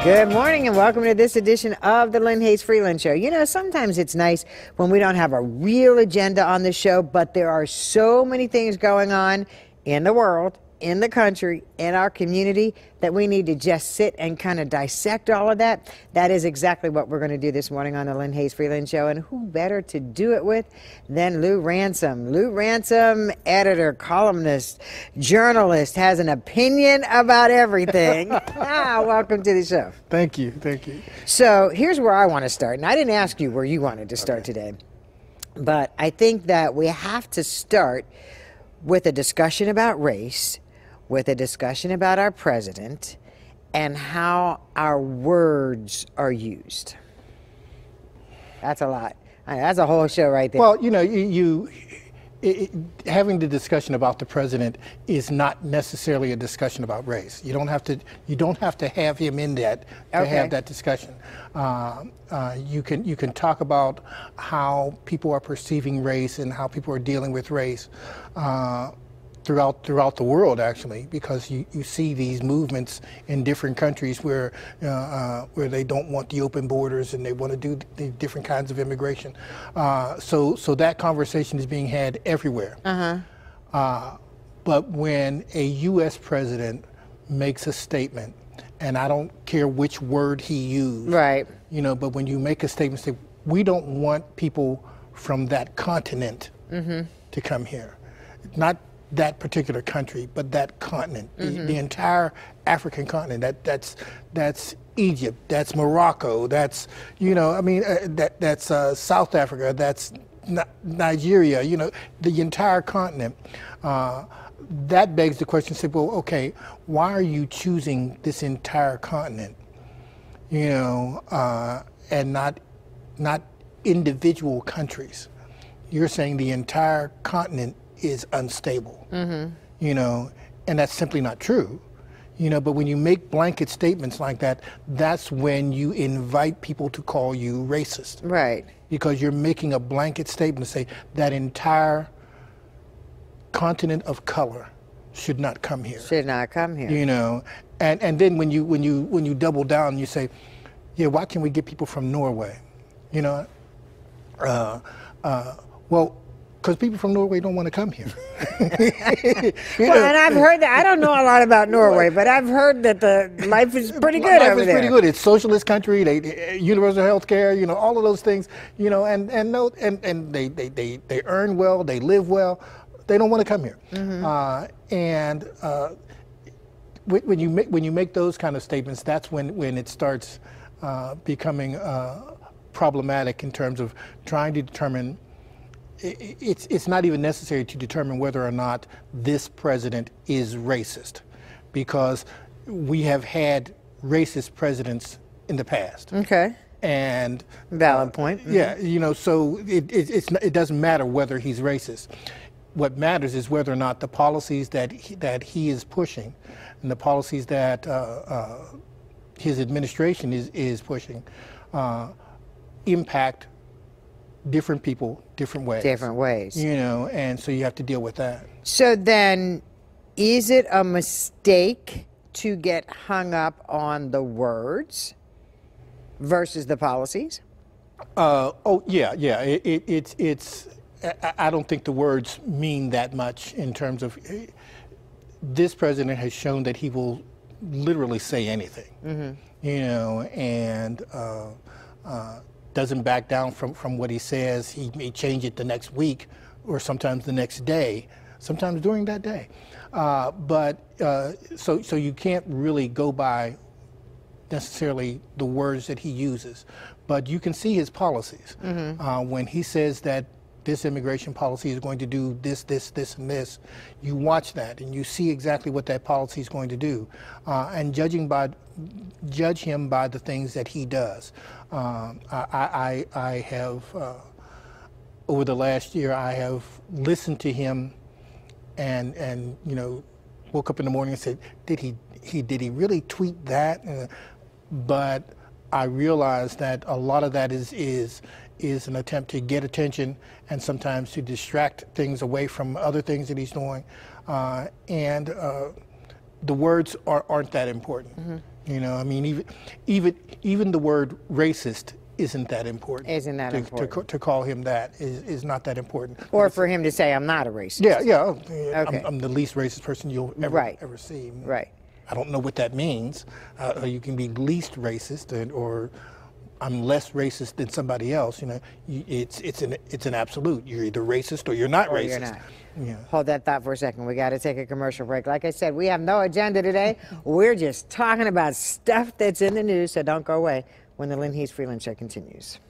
Good morning and welcome to this edition of the Lynn Hayes Freeland Show. You know, sometimes it's nice when we don't have a real agenda on the show, but there are so many things going on in the world, in the country, in our community, that we need to just sit and kind of dissect all of that. That is exactly what we're going to do this morning on the Lynn Hayes Freeland Show. And who better to do it with than Lou Ransom? Lou Ransom, editor, columnist, journalist, has an opinion about everything. Welcome to the show. Thank you. Thank you. So here's where I want to start. And I didn't ask you where you wanted to start today, but I think that we have to start with a discussion about race, with a discussion about our president and how our words are used. That's a lot. That's a whole show right there. Well, you know, having the discussion about the president is not necessarily a discussion about race. You don't have to have him in that to have that discussion. You can talk about how people are perceiving race and how people are dealing with race. Throughout the world, actually, because you see these movements in different countries where they don't want the open borders and they want to do the different kinds of immigration. So that conversation is being had everywhere. But when a U.S. president makes a statement, and I don't care which word he used, right? You know, but when you make a statement, say we don't want people from that continent to come here, not that particular country, but that continent, the entire African continent. That's Egypt, that's Morocco, that's, you know, I mean, that's South Africa, that's Nigeria, you know, the entire continent. That begs the question, say, well, okay, why are you choosing this entire continent, you know, and not individual countries? You're saying the entire continent is unstable, you know, and that's simply not true, you know. But when you make blanket statements like that, that's when you invite people to call you racist, right? Because you're making a blanket statement to say that entire continent of color should not come here. Should not come here. You know, and then when you double down, you say, yeah, why can't we get people from Norway? You know, well, because people from Norway don't want to come here. Well, and I've heard that. I don't know a lot about Norway, but I've heard that the life is pretty good over there. Life is pretty good. It's socialist country. They universal health care. You know, all of those things. You know, and they earn well. They live well. They don't want to come here. When you make those kind of statements, that's when it starts becoming problematic in terms of trying to determine. It's not even necessary to determine whether or not this president is racist, because we have had racist presidents in the past. Okay. And valid point. Yeah, you know, so it doesn't matter whether he's racist. What matters is whether or not the policies that he is pushing, and the policies that his administration is pushing, impact different people, different ways. Different ways. You know, and so you have to deal with that. So then, is it a mistake to get hung up on the words versus the policies? Oh, yeah. It's. I don't think the words mean that much in terms of. This president has shown that he will literally say anything. You know, and. Doesn't back down from what he says. He may change it the next week or sometimes the next day, sometimes during that day. So you can't really go by necessarily the words that he uses, but you can see his policies. When he says that this immigration policy is going to do this, and this, you watch that and you see exactly what that policy is going to do, and judge him by the things that he does. I have, over the last year, I have listened to him and you know, woke up in the morning and said, did he really tweet that? But I realized that a lot of that is an attempt to get attention and sometimes to distract things away from other things that he's doing. The words aren't that important. You know, I mean, even the word racist isn't that important. Isn't that important? To call him that is not that important. Or for him to say, I'm not a racist. Yeah. Okay. I'm the least racist person you'll ever see. Right. I don't know what that means. You can be least racist, or I'm less racist than somebody else. You know, it's an absolute. You're either racist or you're not racist. You're not. Yeah. Hold that thought for a second. We got to take a commercial break. Like I said, we have no agenda today. We're just talking about stuff that's in the news, so don't go away when the Lynn Hayes Freeland Show continues.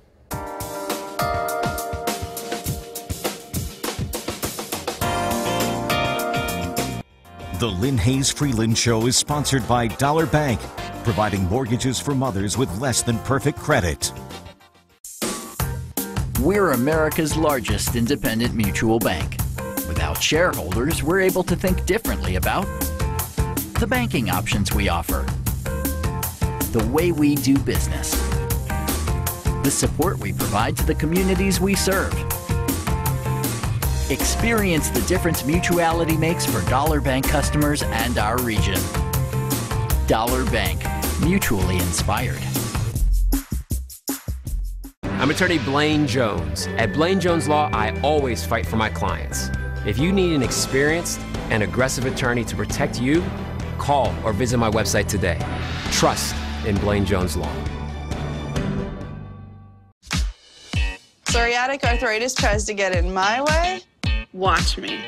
The Lynn Hayes Freeland Show is sponsored by Dollar Bank, providing mortgages for mothers with less than perfect credit. We're America's largest independent mutual bank. Without shareholders, we're able to think differently about the banking options we offer, the way we do business, the support we provide to the communities we serve. Experience the difference mutuality makes for Dollar Bank customers and our region. Dollar Bank, mutually inspired. I'm attorney Blaine Jones. At Blaine Jones Law, I always fight for my clients. If you need an experienced and aggressive attorney to protect you, call or visit my website today. Trust in Blaine Jones Law. Psoriatic arthritis tries to get in my way. Watch me.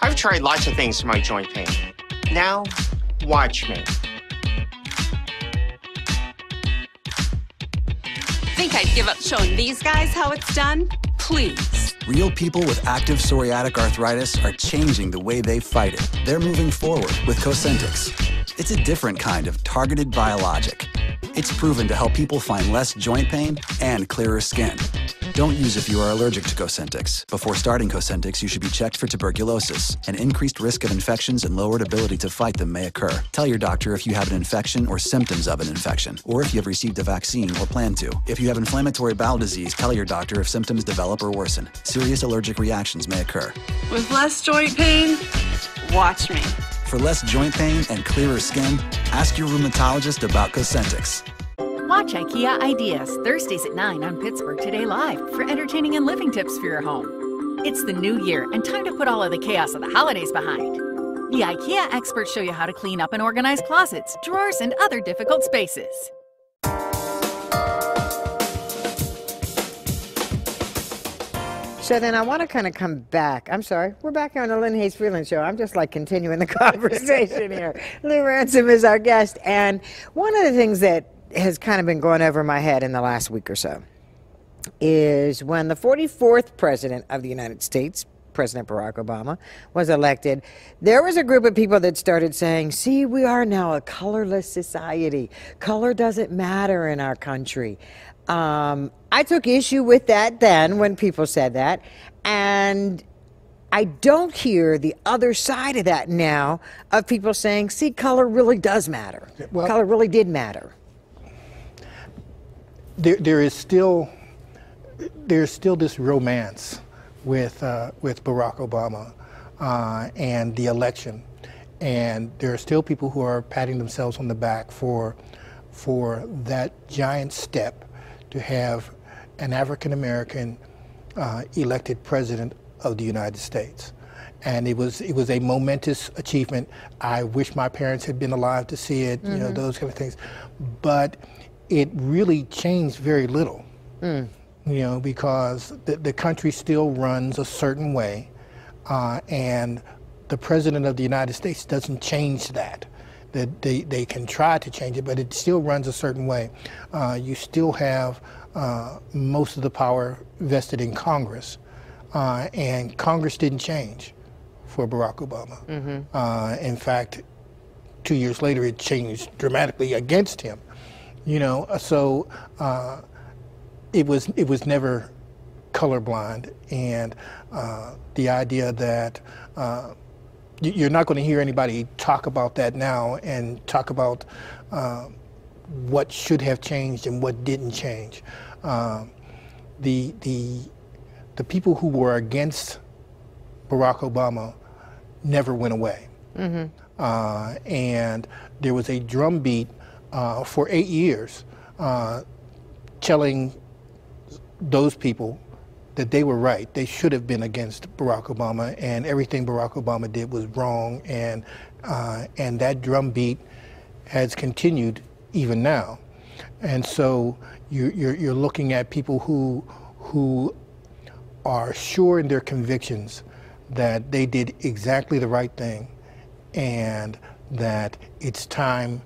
I've tried lots of things for my joint pain. Now, watch me. Think I'd give up showing these guys how it's done? Please. Real people with active psoriatic arthritis are changing the way they fight it. They're moving forward with Cosentyx. It's a different kind of targeted biologic. It's proven to help people find less joint pain and clearer skin. Don't use if you are allergic to Cosentyx. Before starting Cosentyx, you should be checked for tuberculosis. An increased risk of infections and lowered ability to fight them may occur. Tell your doctor if you have an infection or symptoms of an infection, or if you have received a vaccine or plan to. If you have inflammatory bowel disease, tell your doctor if symptoms develop or worsen. Serious allergic reactions may occur. With less joint pain, watch me. For less joint pain and clearer skin, ask your rheumatologist about Cosentyx. Watch IKEA Ideas Thursdays at 9 on Pittsburgh Today Live for entertaining and living tips for your home. It's the new year and time to put all of the chaos of the holidays behind. The IKEA experts show you how to clean up and organize closets, drawers, and other difficult spaces. So then I want to kind of come back. I'm sorry, we're back here on the Lynn Hayes Freeland Show. I'm just like continuing the conversation here. Lou Ransom is our guest, and one of the things that has kind of been going over my head in the last week or so is when the 44th president of the United States, President Barack Obama, was elected, there was a group of people that started saying, see, we are now a colorless society. Color doesn't matter in our country. I took issue with that then when people said that, and I don't hear the other side of that now of people saying, see, color really does matter. Well, color really did matter. There's still this romance with Barack Obama and the election, and there are still people who are patting themselves on the back for that giant step to have an African American elected president of the United States. And it was a momentous achievement. I wish my parents had been alive to see it, you know, those kind of things. But it really changed very little, you know, because the country still runs a certain way, and the President of the United States doesn't change that. They can try to change it, but it still runs a certain way. You still have most of the power vested in Congress, and Congress didn't change for Barack Obama. In fact, 2 years later, it changed dramatically against him. You know, so it was never colorblind, and the idea that you're not going to hear anybody talk about that now and talk about what should have changed and what didn't change. The people who were against Barack Obama never went away. and there was a drumbeat for 8 years telling those people that they were right. They should have been against Barack Obama, and everything Barack Obama did was wrong, and that drumbeat has continued even now. And so you're looking at people who are sure in their convictions that they did exactly the right thing, and that it's time.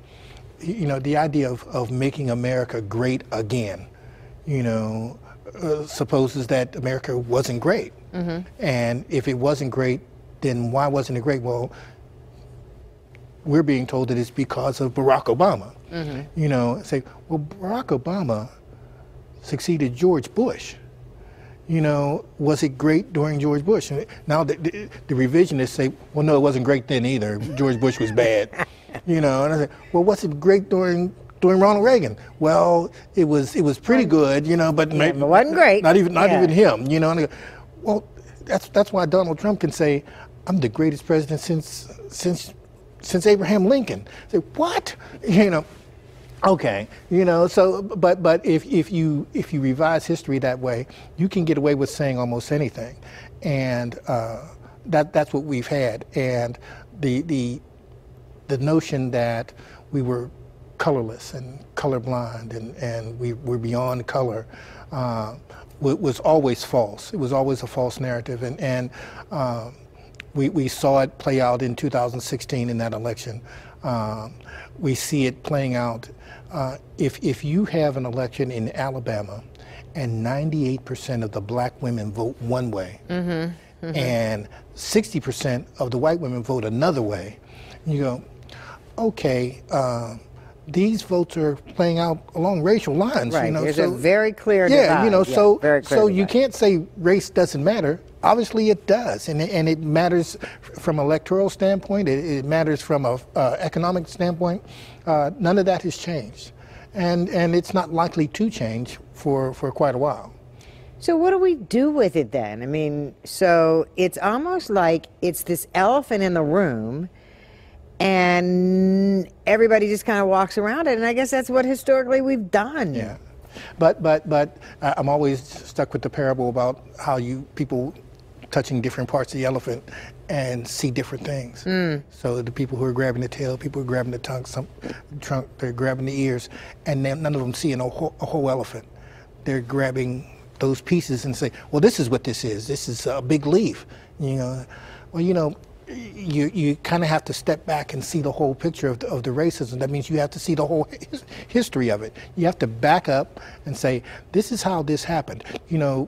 You know, the idea of making America great again, you know, supposes that America wasn't great. And if it wasn't great, then why wasn't it great? Well, we're being told that it's because of Barack Obama. You know, say, well, Barack Obama succeeded George Bush. You know, was it great during George Bush? Now the revisionists say, well, no, it wasn't great then either. George Bush was bad. You know, and I say, well, was it great during Ronald Reagan? Well, it was pretty good, you know, but it wasn't great. Not even him, you know. And I go, well, that's why Donald Trump can say, I'm the greatest president since Abraham Lincoln. Say, what? You know. Okay, you know, so but if you revise history that way, you can get away with saying almost anything, and that's what we've had. And the notion that we were colorless and colorblind and we were beyond color was always false. It was always a false narrative, and we saw it play out in 2016 in that election. We see it playing out. If you have an election in Alabama and 98% of the black women vote one way and 60% of the white women vote another way, you go, okay, these votes are playing out along racial lines. Right, you know, there's so, a very clear divide. Yeah, you know, so you divide. can't say race doesn't matter. Obviously it does, and it matters from an electoral standpoint, it matters from an economic standpoint. None of that has changed, and it's not likely to change for quite a while. So what do we do with it then? I mean, so it's almost like it's this elephant in the room, and everybody just kind of walks around it, and I guess that's what historically we've done. Yeah, but I'm always stuck with the parable about how people touching different parts of the elephant and see different things. So the people who are grabbing the tail, people who are grabbing the trunk, they're grabbing the ears, and then none of them see a whole elephant. They're grabbing those pieces and say, well, this is what this is. This is a big leaf. You know, well, you know, you kind of have to step back and see the whole picture of the racism. That means you have to see the whole history of it. You have to back up and say, this is how this happened. You know,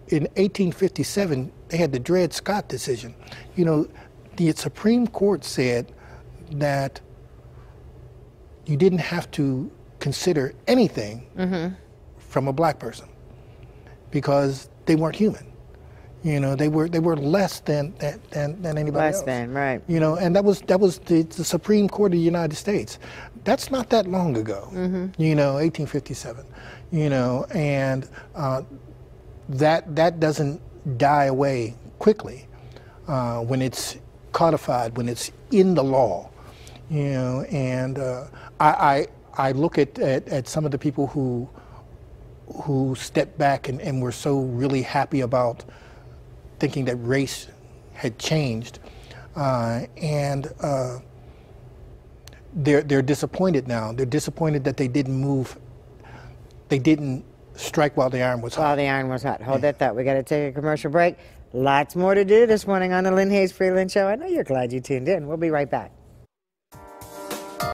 in 1857, they had the Dred Scott decision. You know, the Supreme Court said that you didn't have to consider anything from a black person because they weren't human. You know, they were less than anybody else. Less than, right. You know, and that was the Supreme Court of the United States. That's not that long ago. You know, 1857. You know, and that doesn't die away quickly when it's codified, when it's in the law, you know. And I look at some of the people who stepped back and were so really happy about thinking that race had changed, and they're disappointed now. They're disappointed that they didn't move. They didn't strike while the iron was hot. While the iron was hot. Hold that thought. We got to take a commercial break. Lots more to do this morning on the Lynn Hayes Freeland Show. I know you're glad you tuned in. We'll be right back.